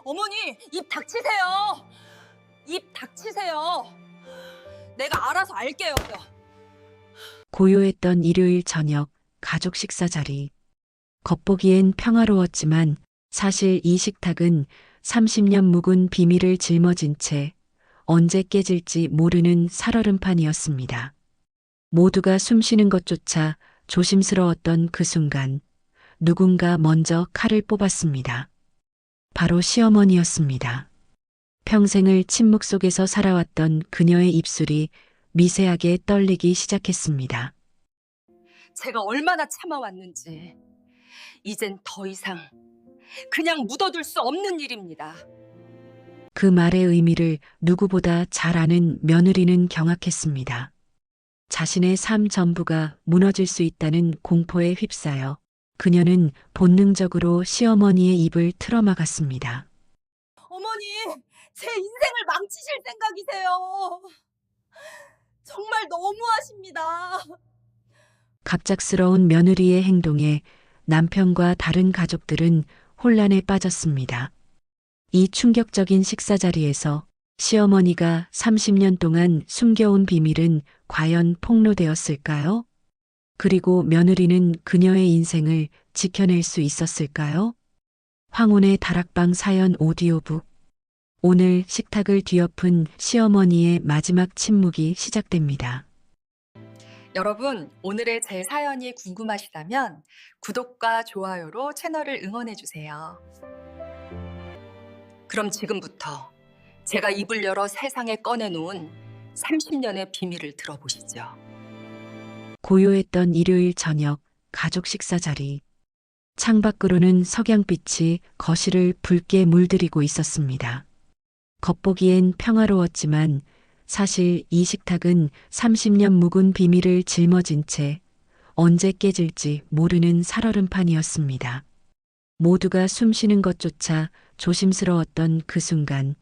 어머니, 입 닥치세요. 입 닥치세요. 내가 알아서 알게요. 고요했던 일요일 저녁 가족 식사 자리. 겉보기엔 평화로웠지만 사실 이 식탁은 30년 묵은 비밀을 짊어진 채 언제 깨질지 모르는 살얼음판이었습니다. 모두가 숨쉬는 것조차 조심스러웠던 그 순간 누군가 먼저 칼을 뽑았습니다. 바로 시어머니였습니다. 평생을 침묵 속에서 살아왔던 그녀의 입술이 미세하게 떨리기 시작했습니다. 제가 얼마나 참아왔는지 이젠 더 이상 그냥 묻어둘 수 없는 일입니다. 그 말의 의미를 누구보다 잘 아는 며느리는 경악했습니다. 자신의 삶 전부가 무너질 수 있다는 공포에 휩싸여 그녀는 본능적으로 시어머니의 입을 틀어막았습니다. 어머니, 제 인생을 망치실 생각이세요. 정말 너무하십니다. 갑작스러운 며느리의 행동에 남편과 다른 가족들은 혼란에 빠졌습니다. 이 충격적인 식사 자리에서 시어머니가 30년 동안 숨겨온 비밀은 과연 폭로되었을까요? 그리고 며느리는 그녀의 인생을 지켜낼 수 있었을까요? 황혼의 다락방 사연 오디오북. 오늘 식탁을 뒤엎은 시어머니의 마지막 침묵이 시작됩니다. 여러분, 오늘의 제 사연이 궁금하시다면 구독과 좋아요로 채널을 응원해주세요. 그럼 지금부터 제가 입을 열어 세상에 꺼내놓은 30년의 비밀을 들어보시죠. 고요했던 일요일 저녁 가족 식사 자리. 창밖으로는 석양빛이 거실을 붉게 물들이고 있었습니다. 겉보기엔 평화로웠지만 사실 이 식탁은 30년 묵은 비밀을 짊어진 채 언제 깨질지 모르는 살얼음판이었습니다. 모두가 숨쉬는 것조차 조심스러웠던 그 순간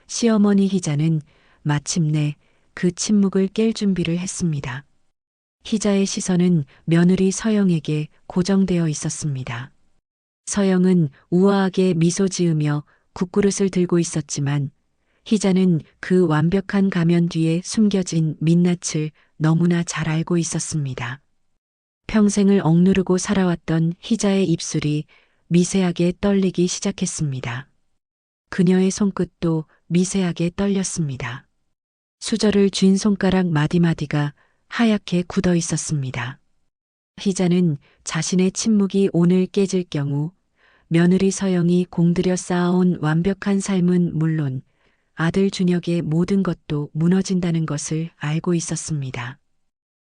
시어머니 희자는 마침내 그 침묵을 깰 준비를 했습니다. 희자의 시선은 며느리 서영에게 고정되어 있었습니다. 서영은 우아하게 미소 지으며 국그릇을 들고 있었지만 희자는 그 완벽한 가면 뒤에 숨겨진 민낯을 너무나 잘 알고 있었습니다. 평생을 억누르고 살아왔던 희자의 입술이 미세하게 떨리기 시작했습니다. 그녀의 손끝도 미세하게 떨렸습니다. 수저를 쥔 손가락 마디마디가 하얗게 굳어 있었습니다. 희자는 자신의 침묵이 오늘 깨질 경우 며느리 서영이 공들여 쌓아온 완벽한 삶은 물론 아들 준혁의 모든 것도 무너진다는 것을 알고 있었습니다.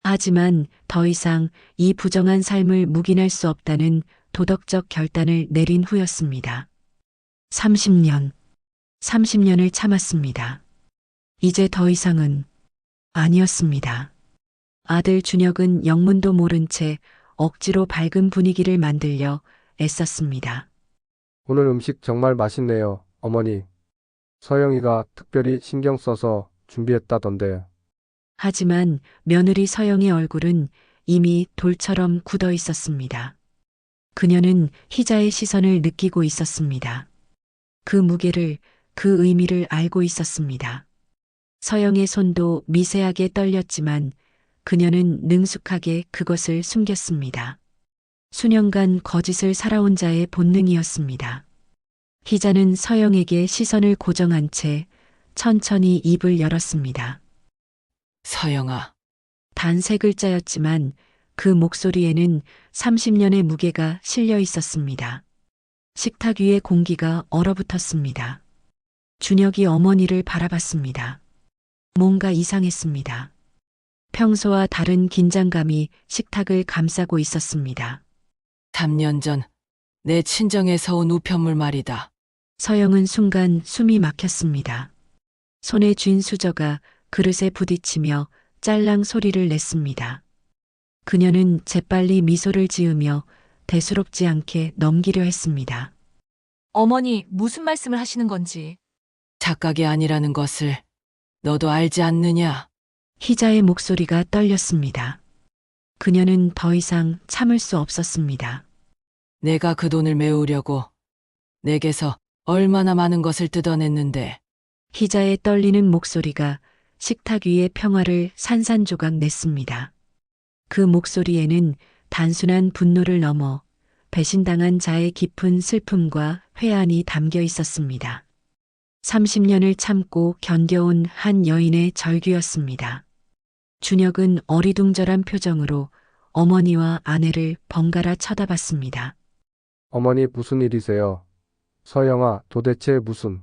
하지만 더 이상 이 부정한 삶을 묵인할 수 없다는 도덕적 결단을 내린 후였습니다. 30년을 참았습니다. 이제 더 이상은 아니었습니다. 아들 준혁은 영문도 모른 채 억지로 밝은 분위기를 만들려 애썼습니다. 오늘 음식 정말 맛있네요, 어머니. 서영이가 특별히 신경 써서 준비했다던데. 하지만 며느리 서영의 얼굴은 이미 돌처럼 굳어 있었습니다. 그녀는 희자의 시선을 느끼고 있었습니다. 그 무게를, 그 의미를 알고 있었습니다. 서영의 손도 미세하게 떨렸지만 그녀는 능숙하게 그것을 숨겼습니다. 수년간 거짓을 살아온 자의 본능이었습니다. 희자는 서영에게 시선을 고정한 채 천천히 입을 열었습니다. 서영아, 단 세 글자였지만 그 목소리에는 30년의 무게가 실려 있었습니다. 식탁 위의 공기가 얼어붙었습니다. 준혁이 어머니를 바라봤습니다. 뭔가 이상했습니다. 평소와 다른 긴장감이 식탁을 감싸고 있었습니다. 3년 전 내 친정에서 온 우편물 말이다. 서영은 순간 숨이 막혔습니다. 손에 쥔 수저가 그릇에 부딪히며 짤랑 소리를 냈습니다. 그녀는 재빨리 미소를 지으며 대수롭지 않게 넘기려 했습니다. 어머니, 무슨 말씀을 하시는 건지. 착각이 아니라는 것을 너도 알지 않느냐? 희자의 목소리가 떨렸습니다. 그녀는 더 이상 참을 수 없었습니다. 내가 그 돈을 메우려고 내게서 얼마나 많은 것을 뜯어냈는데. 희자의 떨리는 목소리가 식탁 위의 평화를 산산조각 냈습니다. 그 목소리에는 단순한 분노를 넘어 배신당한 자의 깊은 슬픔과 회한이 담겨 있었습니다. 30년을 참고 견뎌온 한 여인의 절규였습니다. 준혁은 어리둥절한 표정으로 어머니와 아내를 번갈아 쳐다봤습니다. 어머니 무슨 일이세요? 서영아, 도대체 무슨...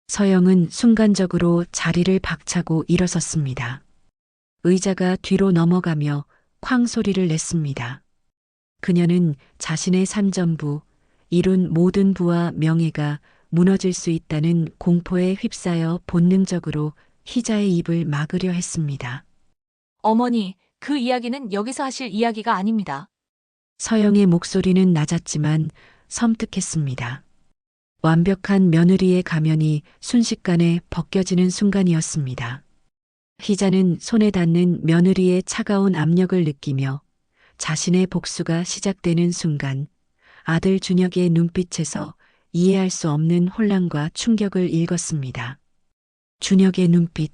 서영은 순간적으로 자리를 박차고 일어섰습니다. 의자가 뒤로 넘어가며 쾅 소리를 냈습니다. 그녀는 자신의 삼전부, 이룬 모든 부와 명예가 무너질 수 있다는 공포에 휩싸여 본능적으로 희자의 입을 막으려 했습니다. 어머니, 그 이야기는 여기서 하실 이야기가 아닙니다. 서영의 목소리는 낮았지만 섬뜩했습니다. 완벽한 며느리의 가면이 순식간에 벗겨지는 순간이었습니다. 희자는 손에 닿는 며느리의 차가운 압력을 느끼며 자신의 복수가 시작되는 순간 아들 준혁의 눈빛에서 이해할 수 없는 혼란과 충격을 읽었습니다. 준혁의 눈빛.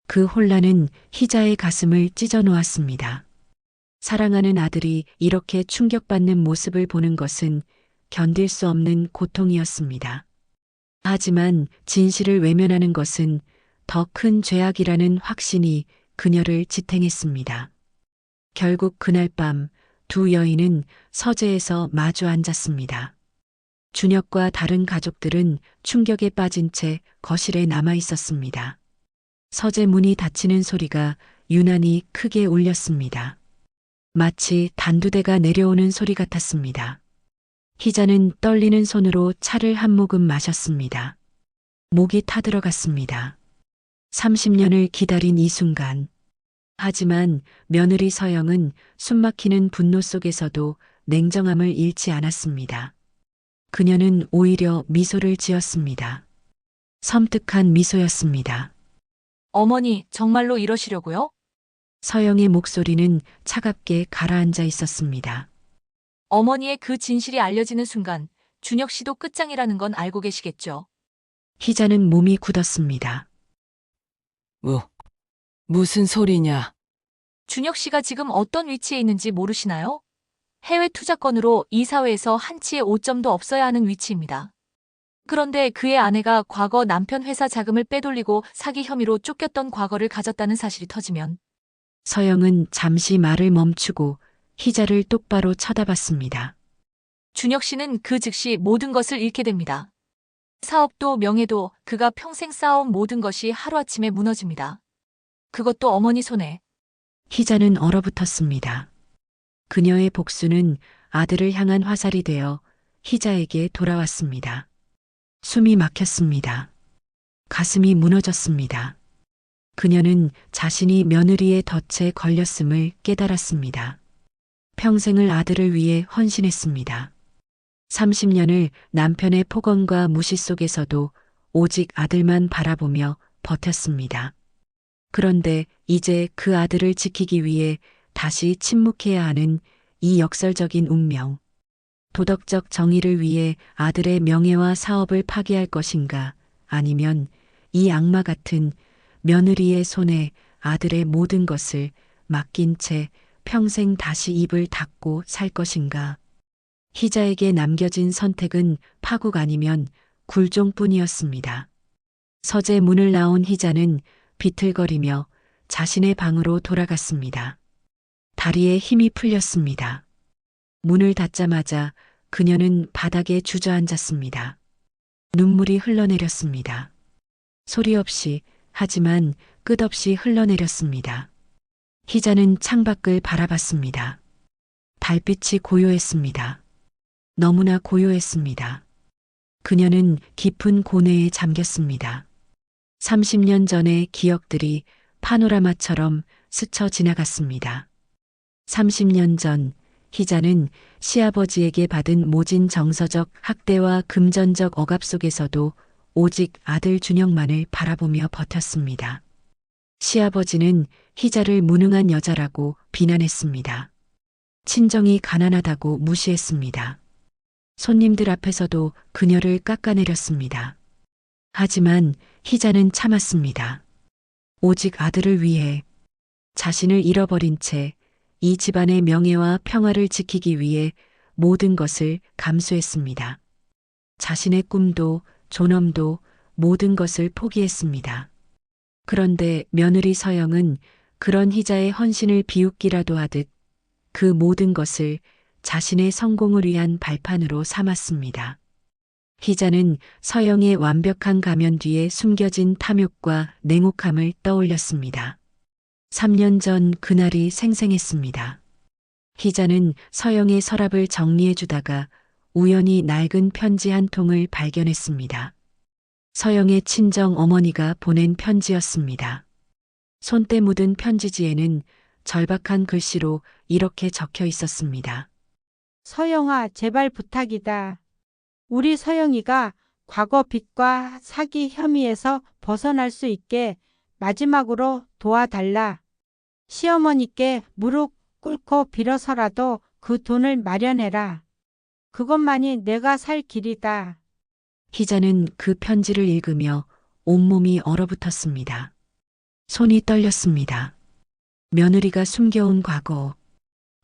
그 혼란은 희자의 가슴을 찢어 놓았습니다. 사랑하는 아들이 이렇게 충격받는 모습을 보는 것은 견딜 수 없는 고통이었습니다. 하지만 진실을 외면하는 것은 더 큰 죄악이라는 확신이 그녀를 지탱했습니다. 결국 그날 밤 두 여인은 서재에서 마주 앉았습니다. 준혁과 다른 가족들은 충격에 빠진 채 거실에 남아 있었습니다. 서재 문이 닫히는 소리가 유난히 크게 울렸습니다. 마치 단두대가 내려오는 소리 같았습니다. 희자는 떨리는 손으로 차를 한 모금 마셨습니다. 목이 타들어갔습니다. 30년을 기다린 이 순간. 하지만 며느리 서영은 숨막히는 분노 속에서도 냉정함을 잃지 않았습니다. 그녀는 오히려 미소를 지었습니다. 섬뜩한 미소였습니다. 어머니, 정말로 이러시려고요? 서영의 목소리는 차갑게 가라앉아 있었습니다. 어머니의 그 진실이 알려지는 순간 준혁 씨도 끝장이라는 건 알고 계시겠죠? 희자는 몸이 굳었습니다. 무슨 소리냐? 준혁 씨가 지금 어떤 위치에 있는지 모르시나요? 해외 투자건으로 이 사회에서 한 치의 오점도 없어야 하는 위치입니다. 그런데 그의 아내가 과거 남편 회사 자금을 빼돌리고 사기 혐의로 쫓겼던 과거를 가졌다는 사실이 터지면 서영은 잠시 말을 멈추고 희자를 똑바로 쳐다봤습니다. 준혁 씨는 그 즉시 모든 것을 잃게 됩니다. 사업도 명예도 그가 평생 쌓아온 모든 것이 하루아침에 무너집니다. 그것도 어머니 손에. 희자는 얼어붙었습니다. 그녀의 복수는 아들을 향한 화살이 되어 희자에게 돌아왔습니다. 숨이 막혔습니다. 가슴이 무너졌습니다. 그녀는 자신이 며느리의 덫에 걸렸음을 깨달았습니다. 평생을 아들을 위해 헌신했습니다. 30년을 남편의 폭언과 무시 속에서도 오직 아들만 바라보며 버텼습니다. 그런데 이제 그 아들을 지키기 위해 다시 침묵해야 하는 이 역설적인 운명. 도덕적 정의를 위해 아들의 명예와 사업을 파기할 것인가, 아니면 이 악마 같은 며느리의 손에 아들의 모든 것을 맡긴 채 평생 다시 입을 닫고 살 것인가. 희자에게 남겨진 선택은 파국 아니면 굴종뿐이었습니다. 서재 문을 나온 희자는 비틀거리며 자신의 방으로 돌아갔습니다. 다리에 힘이 풀렸습니다. 문을 닫자마자 그녀는 바닥에 주저앉았습니다. 눈물이 흘러내렸습니다. 소리 없이, 하지만 끝없이 흘러내렸습니다. 희자는 창밖을 바라봤습니다. 달빛이 고요했습니다. 너무나 고요했습니다. 그녀는 깊은 고뇌에 잠겼습니다. 30년 전의 기억들이 파노라마처럼 스쳐 지나갔습니다. 30년 전 희자는 시아버지에게 받은 모진 정서적 학대와 금전적 억압 속에서도 오직 아들 준혁만을 바라보며 버텼습니다. 시아버지는 희자를 무능한 여자라고 비난했습니다. 친정이 가난하다고 무시했습니다. 손님들 앞에서도 그녀를 깎아내렸습니다. 하지만 희자는 참았습니다. 오직 아들을 위해 자신을 잃어버린 채 이 집안의 명예와 평화를 지키기 위해 모든 것을 감수했습니다. 자신의 꿈도 존엄도 모든 것을 포기했습니다. 그런데 며느리 서영은 그런 희자의 헌신을 비웃기라도 하듯 그 모든 것을 자신의 성공을 위한 발판으로 삼았습니다. 희자는 서영의 완벽한 가면 뒤에 숨겨진 탐욕과 냉혹함을 떠올렸습니다. 3년 전 그날이 생생했습니다. 희자는 서영의 서랍을 정리해 주다가 우연히 낡은 편지 한 통을 발견했습니다. 서영의 친정 어머니가 보낸 편지였습니다. 손때 묻은 편지지에는 절박한 글씨로 이렇게 적혀 있었습니다. 서영아, 제발 부탁이다. 우리 서영이가 과거 빚과 사기 혐의에서 벗어날 수 있게 마지막으로 도와달라. 시어머니께 무릎 꿇고 빌어서라도 그 돈을 마련해라. 그것만이 내가 살 길이다. 희자는 그 편지를 읽으며 온몸이 얼어붙었습니다. 손이 떨렸습니다. 며느리가 숨겨온 과거,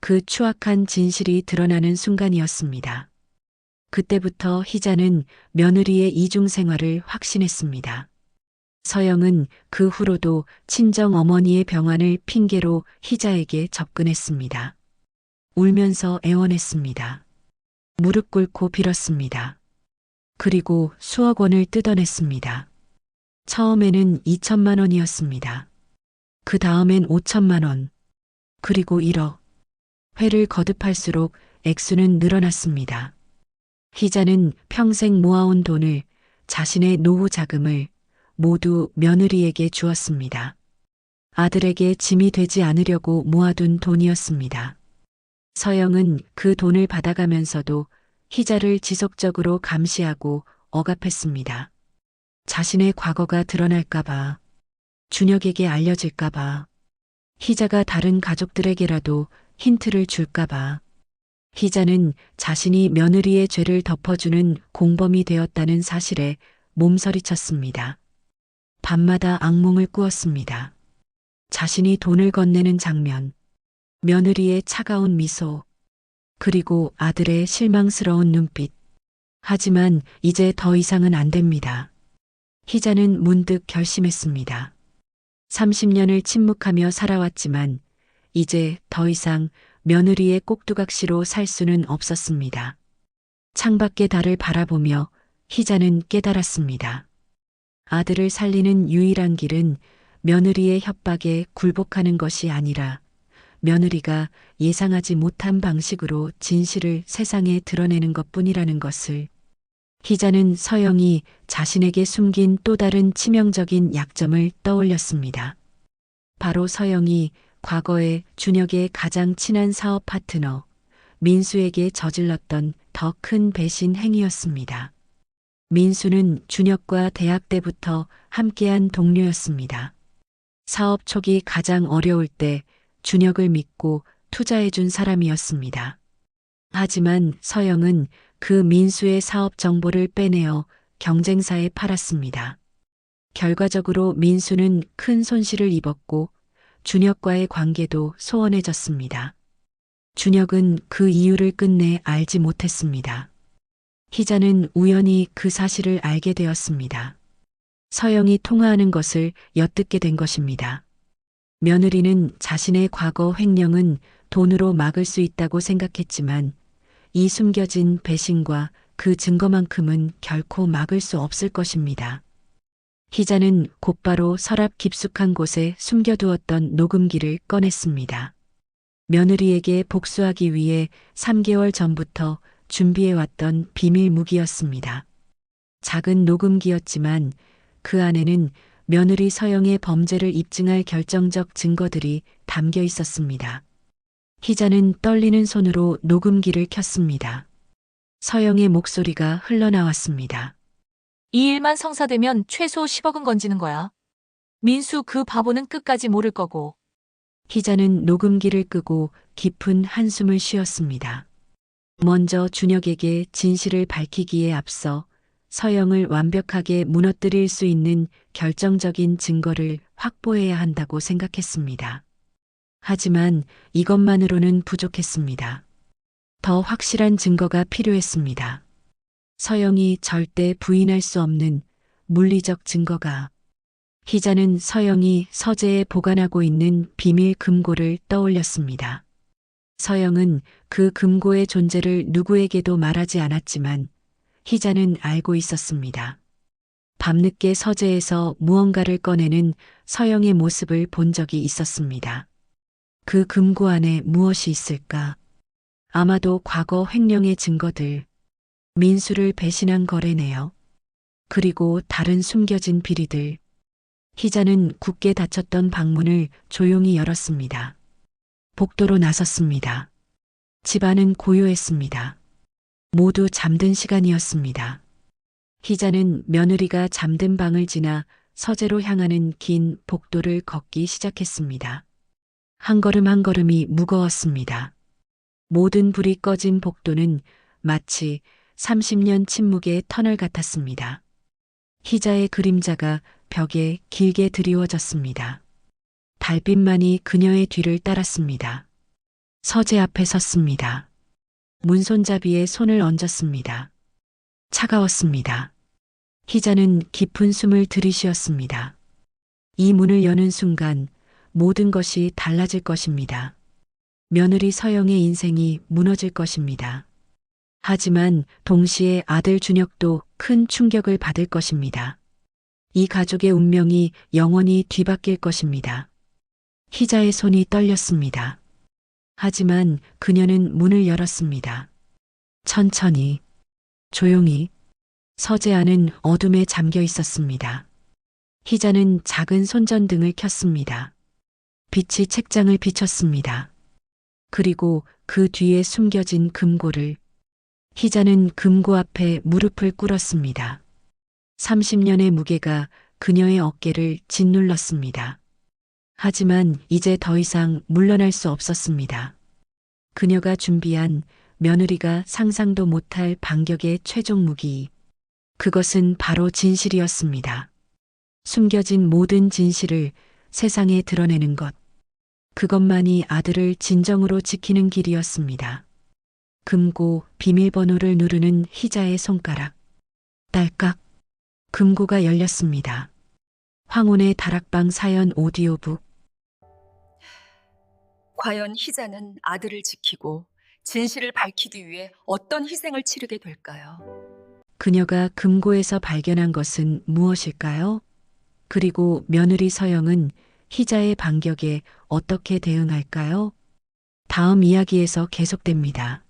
그 추악한 진실이 드러나는 순간이었습니다. 그때부터 희자는 며느리의 이중 생활을 확신했습니다. 서영은 그 후로도 친정 어머니의 병환을 핑계로 희자에게 접근했습니다. 울면서 애원했습니다. 무릎 꿇고 빌었습니다. 그리고 수억 원을 뜯어냈습니다. 처음에는 2천만 원이었습니다. 그 다음엔 5천만 원, 그리고 1억. 회를 거듭할수록 액수는 늘어났습니다. 희자는 평생 모아온 돈을, 자신의 노후 자금을 모두 며느리에게 주었습니다. 아들에게 짐이 되지 않으려고 모아둔 돈이었습니다. 서영은 그 돈을 받아가면서도 희자를 지속적으로 감시하고 억압했습니다. 자신의 과거가 드러날까봐, 준혁에게 알려질까봐, 희자가 다른 가족들에게라도 힌트를 줄까봐. 희자는 자신이 며느리의 죄를 덮어주는 공범이 되었다는 사실에 몸서리쳤습니다. 밤마다 악몽을 꾸었습니다. 자신이 돈을 건네는 장면, 며느리의 차가운 미소, 그리고 아들의 실망스러운 눈빛. 하지만 이제 더 이상은 안 됩니다. 희자는 문득 결심했습니다. 30년을 침묵하며 살아왔지만 이제 더 이상 며느리의 꼭두각시로 살 수는 없었습니다. 창밖의 달을 바라보며 희자는 깨달았습니다. 아들을 살리는 유일한 길은 며느리의 협박에 굴복하는 것이 아니라 며느리가 예상하지 못한 방식으로 진실을 세상에 드러내는 것뿐이라는 것을. 희자는 서영이 자신에게 숨긴 또 다른 치명적인 약점을 떠올렸습니다. 바로 서영이 과거에 준혁의 가장 친한 사업 파트너 민수에게 저질렀던 더 큰 배신 행위였습니다. 민수는 준혁과 대학 때부터 함께한 동료였습니다. 사업 초기 가장 어려울 때 준혁을 믿고 투자해준 사람이었습니다. 하지만 서영은 그 민수의 사업 정보를 빼내어 경쟁사에 팔았습니다. 결과적으로 민수는 큰 손실을 입었고 준혁과의 관계도 소원해졌습니다. 준혁은 그 이유를 끝내 알지 못했습니다. 희자는 우연히 그 사실을 알게 되었습니다. 서영이 통화하는 것을 엿듣게 된 것입니다. 며느리는 자신의 과거 횡령은 돈으로 막을 수 있다고 생각했지만 이 숨겨진 배신과 그 증거만큼은 결코 막을 수 없을 것입니다. 희자는 곧바로 서랍 깊숙한 곳에 숨겨두었던 녹음기를 꺼냈습니다. 며느리에게 복수하기 위해 3개월 전부터 준비해왔던 비밀 무기였습니다. 작은 녹음기였지만 그 안에는 며느리 서영의 범죄를 입증할 결정적 증거들이 담겨 있었습니다. 희자는 떨리는 손으로 녹음기를 켰습니다. 서영의 목소리가 흘러나왔습니다. 이 일만 성사되면 최소 10억은 건지는 거야. 민수 그 바보는 끝까지 모를 거고. 희자는 녹음기를 끄고 깊은 한숨을 쉬었습니다. 먼저 준혁에게 진실을 밝히기에 앞서 서영을 완벽하게 무너뜨릴 수 있는 결정적인 증거를 확보해야 한다고 생각했습니다. 하지만 이것만으로는 부족했습니다. 더 확실한 증거가 필요했습니다. 서영이 절대 부인할 수 없는 물리적 증거가. 희자는 서영이 서재에 보관하고 있는 비밀 금고를 떠올렸습니다. 서영은 그 금고의 존재를 누구에게도 말하지 않았지만 희자는 알고 있었습니다. 밤늦게 서재에서 무언가를 꺼내는 서영의 모습을 본 적이 있었습니다. 그 금고 안에 무엇이 있을까? 아마도 과거 횡령의 증거들, 민수를 배신한 거래네요. 그리고 다른 숨겨진 비리들. 희자는 굳게 닫혔던 방문을 조용히 열었습니다. 복도로 나섰습니다. 집안은 고요했습니다. 모두 잠든 시간이었습니다. 희자는 며느리가 잠든 방을 지나 서재로 향하는 긴 복도를 걷기 시작했습니다. 한 걸음 한 걸음이 무거웠습니다. 모든 불이 꺼진 복도는 마치 30년 침묵의 터널 같았습니다. 희자의 그림자가 벽에 길게 드리워졌습니다. 달빛만이 그녀의 뒤를 따랐습니다. 서재 앞에 섰습니다. 문손잡이에 손을 얹었습니다. 차가웠습니다. 희자는 깊은 숨을 들이쉬었습니다. 이 문을 여는 순간 모든 것이 달라질 것입니다. 며느리 서영의 인생이 무너질 것입니다. 하지만 동시에 아들 준혁도 큰 충격을 받을 것입니다. 이 가족의 운명이 영원히 뒤바뀔 것입니다. 희자의 손이 떨렸습니다. 하지만 그녀는 문을 열었습니다. 천천히, 조용히. 서재 안은 어둠에 잠겨 있었습니다. 희자는 작은 손전등을 켰습니다. 빛이 책장을 비췄습니다. 그리고 그 뒤에 숨겨진 금고를. 희자는 금고 앞에 무릎을 꿇었습니다. 30년의 무게가 그녀의 어깨를 짓눌렀습니다. 하지만 이제 더 이상 물러날 수 없었습니다. 그녀가 준비한 며느리가 상상도 못할 반격의 최종 무기. 그것은 바로 진실이었습니다. 숨겨진 모든 진실을 세상에 드러내는 것. 그것만이 아들을 진정으로 지키는 길이었습니다. 금고 비밀번호를 누르는 희자의 손가락. 딸깍. 금고가 열렸습니다. 황혼의 다락방 사연 오디오북. 과연 희자는 아들을 지키고 진실을 밝히기 위해 어떤 희생을 치르게 될까요? 그녀가 금고에서 발견한 것은 무엇일까요? 그리고 며느리 서영은 희자의 반격에 어떻게 대응할까요? 다음 이야기에서 계속됩니다.